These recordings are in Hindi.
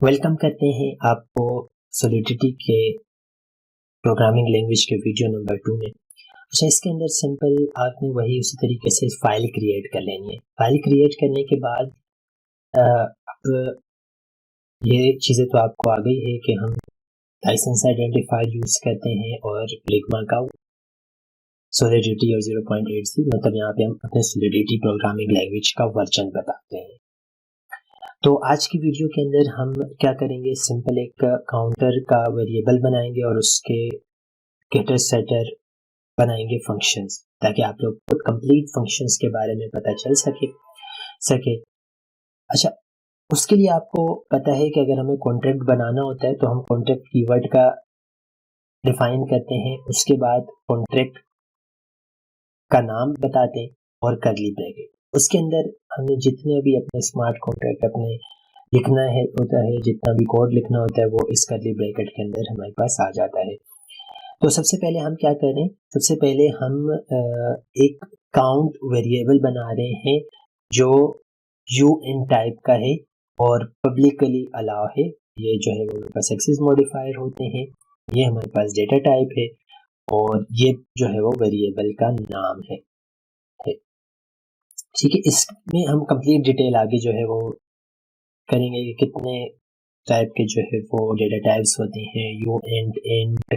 वेलकम करते हैं आपको सॉलिडिटी के प्रोग्रामिंग लैंग्वेज के वीडियो नंबर 2 में। अच्छा, इसके अंदर सिंपल आपने वही उसी तरीके से फाइल क्रिएट कर लेनी है। फाइल क्रिएट करने के बाद अब ये चीज़ें तो आपको आ गई है कि हम लाइसेंस आइडेंटिफायर यूज़ करते हैं और प्रिग्मा का सॉलिडिटी और 0.8c, मतलब यहाँ पे हम अपने सॉलिडिटी प्रोग्रामिंग लैंग्वेज का वर्जन बताते हैं। तो आज की वीडियो के अंदर हम क्या करेंगे, सिंपल एक काउंटर का वेरिएबल बनाएंगे और उसके गेटर सेटर बनाएंगे फंक्शंस, ताकि आप लोग को कंप्लीट फंक्शंस के बारे में पता चल सके। अच्छा, उसके लिए आपको पता है कि अगर हमें कॉन्ट्रैक्ट बनाना होता है तो हम कॉन्ट्रैक्ट कीवर्ड का डिफाइन करते हैं, उसके बाद कॉन्ट्रैक्ट का नाम बताते हैं और करली ब्रैकेट। उसके अंदर हमें जितने भी अपने स्मार्ट कॉन्ट्रैक्ट अपने लिखना है होता है, जितना भी कोड लिखना होता है वो इस करली ब्रैकेट के अंदर हमारे पास आ जाता है। तो सबसे पहले हम क्या करें, सबसे पहले हम एक काउंट वेरिएबल बना रहे हैं जो UN टाइप का है और पब्लिकली अलाउ है। ये जो है वो हमारे पास एक्सेस मॉडिफायर होते हैं, ये हमारे पास डेटा टाइप है और ये जो है वो वेरिएबल का नाम है। ठीक है, इसमें हम कंप्लीट डिटेल आगे जो है वो करेंगे कि कितने टाइप के जो है वो डेटा टाइप्स होते हैं। इंट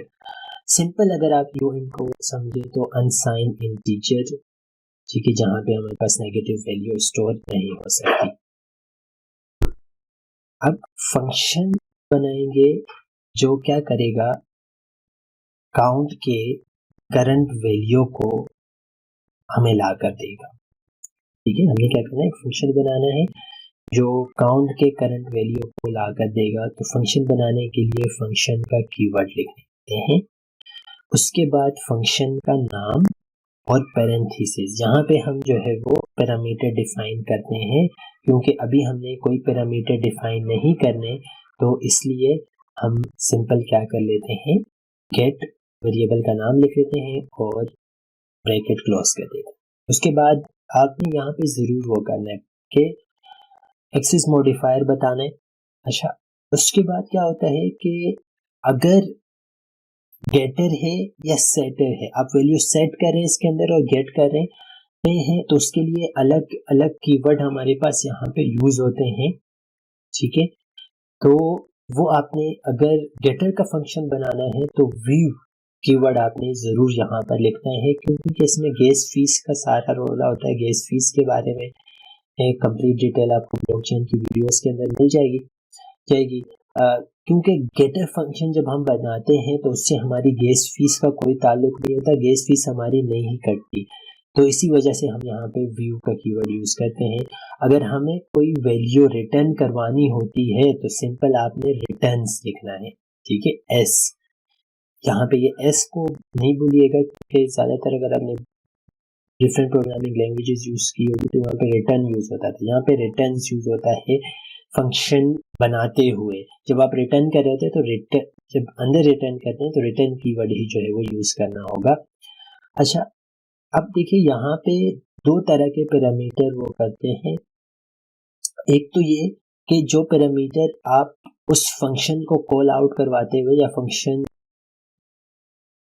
सिंपल, अगर आप UN को समझे तो अनसाइन इंटीजर, ठीक है, जहां पे हमारे पास नेगेटिव वैल्यू स्टोर नहीं हो सकती। अब फंक्शन बनाएंगे जो क्या करेगा, काउंट के करंट वैल्यू को हमें ला कर देगा। ठीक है, हमें क्या करना है, एक फंक्शन बनाना है जो काउंट के करंट वैल्यू को ला कर देगा। तो फंक्शन बनाने के लिए फंक्शन का कीवर्ड लिख देते हैं, उसके बाद फंक्शन का नाम और पैरेंथेसिस, यहाँ पे हम जो है वो पैरामीटर डिफाइन करते हैं, क्योंकि अभी हमने कोई पैरामीटर डिफाइन नहीं करने, तो इसलिए हम सिंपल क्या कर लेते हैं, गेट वेरिएबल का नाम लिख लेते हैं और ब्रैकेट क्लोज कर देते हैं। उसके बाद आपने यहाँ पे जरूर वो करना है कि एक्सेस मॉडिफायर बताना है। अच्छा, उसके बाद क्या होता है कि अगर गेटर है या सेटर है, आप वैल्यू सेट कर रहे हैं इसके अंदर और गेट कर रहे हैं, तो उसके लिए अलग अलग कीवर्ड हमारे पास यहाँ पे यूज होते हैं। ठीक है, तो वो आपने अगर गेटर का फंक्शन बनाना है तो व्यू कीवर्ड आपने जरूर यहाँ पर लिखना है, क्योंकि इसमें गैस फीस का सारा रोल होता है। गैस फीस के बारे में कंप्लीट डिटेल आपको ब्लॉकचेन की वीडियोस के अंदर मिल जाएगी। क्योंकि गेटर फंक्शन जब हम बनाते हैं तो उससे हमारी गैस फीस का कोई ताल्लुक नहीं होता, गैस फीस हमारी नहीं कटती, तो इसी वजह से हम यहाँ पे व्यू का कीवर्ड यूज करते हैं। अगर हमें कोई वैल्यू रिटर्न करवानी होती है तो सिंपल आपने रिटर्न्स लिखना है। ठीक है, एस, यहाँ पे ये एस को नहीं भूलिएगा, क्योंकि ज्यादातर अगर आपने डिफरेंट प्रोग्रामिंग लैंग्वेजेस यूज की होगी तो वहाँ पे रिटर्न यूज होता था, यहाँ पे रिटर्न यूज होता है फंक्शन बनाते हुए। जब आप रिटर्न कर रहे होते हैं तो रिटर्न, जब अंदर रिटर्न करते हैं तो रिटर्न कीवर्ड ही जो है वो यूज करना होगा। अच्छा, अब देखिए यहाँ पे दो तरह के पैरामीटर वो करते हैं। एक तो ये कि जो पैरामीटर आप उस फंक्शन को कॉल आउट करवाते हुए या फंक्शन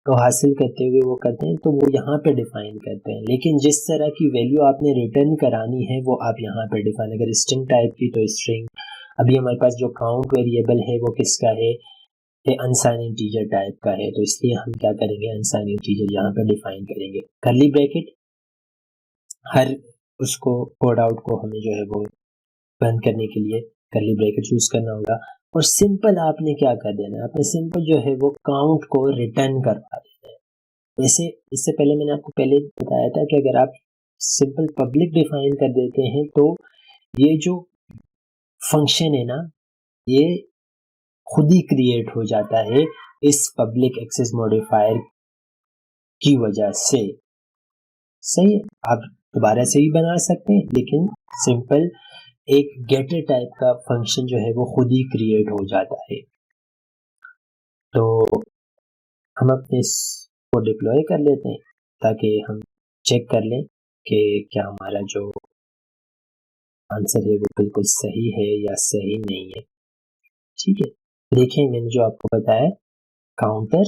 को हासिल करते हुए वो करते हैं, तो वो यहाँ पे डिफाइन करते हैं। लेकिन जिस तरह की वैल्यू आपने रिटर्न करानी है वो आप यहाँ पे डिफाइन, अगर स्ट्रिंग टाइप की तो स्ट्रिंग, अभी हमारे पास जो काउंट वेरिएबल है वो किसका है, ये अनसाइन इंटीजर टाइप का है, तो इसलिए हम क्या करेंगे, अनसाइन इंटीजर यहाँ पे डिफाइन करेंगे। करली ब्रैकेट, हर उसको कोड आउट को हमें जो है वो बंद करने के लिए करली ब्रैकेट यूज करना होगा। और सिंपल आपने क्या कर देना है, आपने सिंपल जो है वो काउंट को रिटर्न करवा देना है। वैसे इससे पहले मैंने आपको पहले बताया था कि अगर आप सिंपल पब्लिक डिफाइन कर देते हैं तो ये जो फंक्शन है ना, ये खुद ही क्रिएट हो जाता है इस पब्लिक एक्सेस मॉडिफायर की वजह से। सही है, आप दोबारा से भी बना सकते हैं, लेकिन सिंपल एक गेटर टाइप का फंक्शन जो है वो खुद ही क्रिएट हो जाता है। तो हम अपने इसको डिप्लॉय कर लेते हैं ताकि हम चेक कर लें कि क्या हमारा जो आंसर है वो बिल्कुल सही है या सही नहीं है। ठीक है, देखें मैंने जो आपको बताया काउंटर,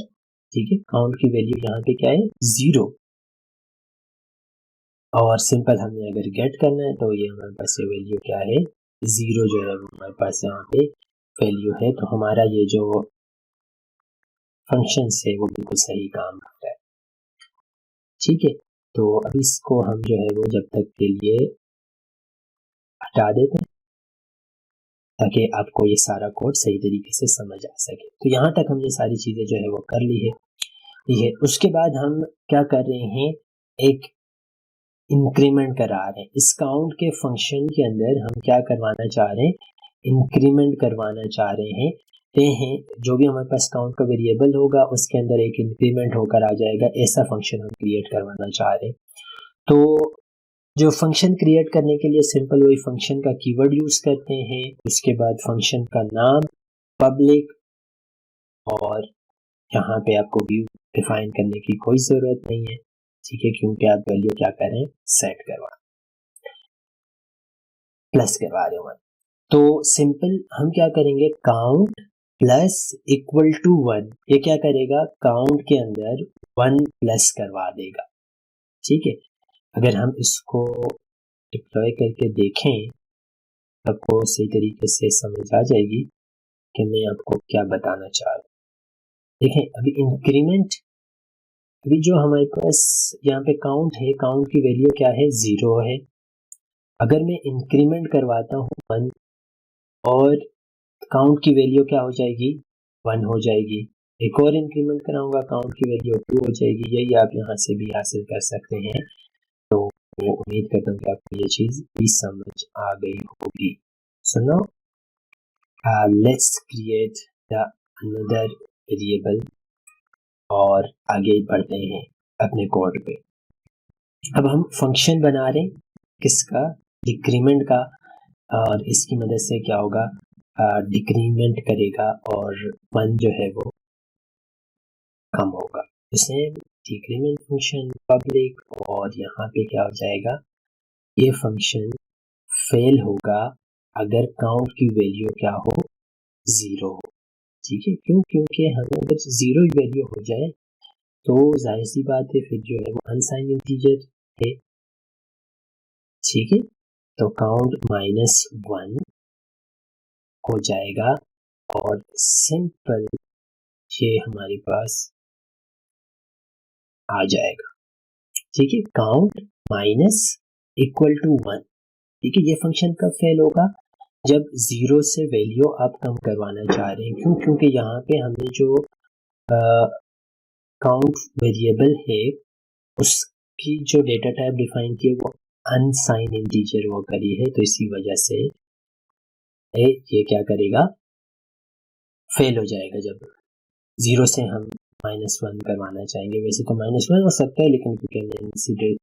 ठीक है, काउंट की वैल्यू यहाँ पे क्या है 0, और सिंपल हमने अगर गेट करना है तो ये हमारे पास ये वैल्यू क्या है 0 जो है वो हमारे पास यहाँ पे वैल्यू है। तो हमारा ये जो फंक्शन है वो बिल्कुल सही काम कर रहा है। ठीक है, तो अब इसको हम जो है वो जब तक के लिए हटा देते हैं ताकि आपको ये सारा कोड सही तरीके से समझ आ सके। तो यहाँ तक हमने सारी चीज़ें जो है वो कर ली है, ठीक है। उसके बाद हम क्या कर रहे हैं, एक इंक्रीमेंट करा रहे हैं। इस काउंट के फंक्शन के अंदर हम क्या करवाना चाह रहे हैं, इंक्रीमेंट करवाना चाह रहे हैं। जो भी हमारे पास काउंट का वेरिएबल होगा उसके अंदर एक इंक्रीमेंट होकर आ जाएगा, ऐसा फंक्शन हम क्रिएट करवाना चाह रहे हैं। तो जो फंक्शन क्रिएट करने के लिए सिंपल वही फंक्शन का कीवर्ड यूज करते हैं। उसके बाद फंक्शन का नाम पब्लिक, और यहाँ पे आपको व्यू डिफाइन करने की कोई जरूरत नहीं है, ठीक है, क्योंकि आप वैल्यू क्या करें सेट करवा प्लस करवा रहे हो। तो सिंपल हम क्या करेंगे, काउंट प्लस इक्वल टू 1, ये क्या करेगा काउंट के अंदर 1 प्लस करवा देगा। ठीक है, अगर हम इसको डिप्लॉय करके देखें आपको सही तरीके से समझ आ जाएगी कि मैं आपको क्या बताना चाह रहा हूँ। देखें अभी इंक्रीमेंट, अभी जो हमारे पास यहाँ पे काउंट है, काउंट की वैल्यू क्या है 0 है। अगर मैं इंक्रीमेंट करवाता हूँ 1, और काउंट की वैल्यू क्या हो जाएगी 1 हो जाएगी। एक और इंक्रीमेंट कराऊंगा, काउंट की वैल्यू 2 हो जाएगी। यही आप यहाँ से भी हासिल कर सकते हैं। तो मैं उम्मीद करता हूँ कि आपको ये चीज भी समझ आ गई होगी। So now let's create the another variable और आगे बढ़ते हैं अपने कोड पे। अब हम फंक्शन बना रहे हैं किसका, डिक्रीमेंट का, और इसकी मदद से क्या होगा डिक्रीमेंट करेगा और 1 जो है वो कम होगा। जैसे डिक्रीमेंट फंक्शन पब्लिक, और यहाँ पे क्या हो जाएगा, ये फंक्शन फेल होगा अगर काउंट की वैल्यू क्या हो 0 हो। ठीक है, क्यों, क्योंकि हमें अगर 0 वैल्यू हो जाए तो जाहिर सी बात है फिर जो है वो अनसाइंड इंटीजर है। ठीक है, तो काउंट -1 हो जाएगा और सिंपल ये हमारे पास आ जाएगा। ठीक है, काउंट -=1। ठीक है, ये फंक्शन कब फेल होगा, जब 0 से वैल्यू आप कम करवाना चाह रहे हैं। क्यों, क्योंकि यहाँ पे हमने जो काउंट वेरिएबल है उसकी जो डेटा टाइप डिफाइन की है वो अनसाइन इंटीजर वो करी है, तो इसी वजह से ये क्या करेगा फेल हो जाएगा जब 0 से हम -1 करवाना चाहेंगे। वैसे तो -1 हो सकता है, लेकिन क्योंकि हमने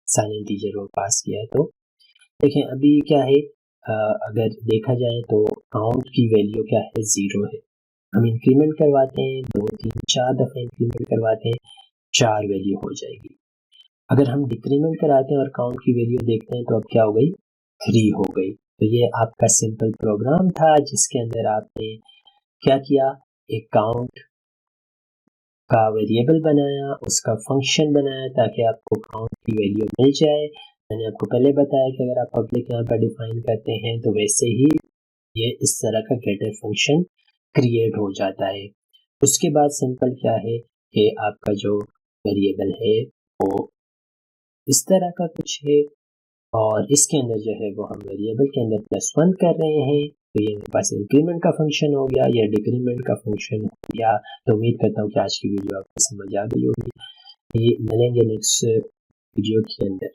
साइन इंटीजर वो पास किया है। तो देखें अभी क्या है, अगर देखा जाए तो काउंट की वैल्यू क्या है 0 है। हम इंक्रीमेंट करवाते हैं 2 3 4 दफा इंक्रीमेंट करवाते हैं, 4 वैल्यू हो जाएगी। अगर हम डिक्रीमेंट कराते हैं और काउंट की वैल्यू देखते हैं तो अब क्या हो गई 3 हो गई। तो ये आपका सिंपल प्रोग्राम था जिसके अंदर आपने क्या किया, एक काउंट का वेरिएबल बनाया, उसका फंक्शन बनाया ताकि आपको काउंट की वैल्यू मिल जाए। मैंने आपको पहले बताया कि अगर आप पब्लिक यहाँ पर डिफाइन करते हैं तो वैसे ही ये इस तरह का गेटर फंक्शन क्रिएट हो जाता है। उसके बाद सिंपल क्या है कि आपका जो वेरिएबल है वो इस तरह का कुछ है, और इसके अंदर जो है वो हम वेरिएबल के अंदर +1 कर रहे हैं। तो ये मेरे पास इंक्रीमेंट का फंक्शन हो गया या डिक्रीमेंट का फंक्शन हो गया। तो उम्मीद करता हूँ कि आज की वीडियो आपको समझ आ गई होगी। ये मिलेंगे नेक्स्ट वीडियो के अंदर।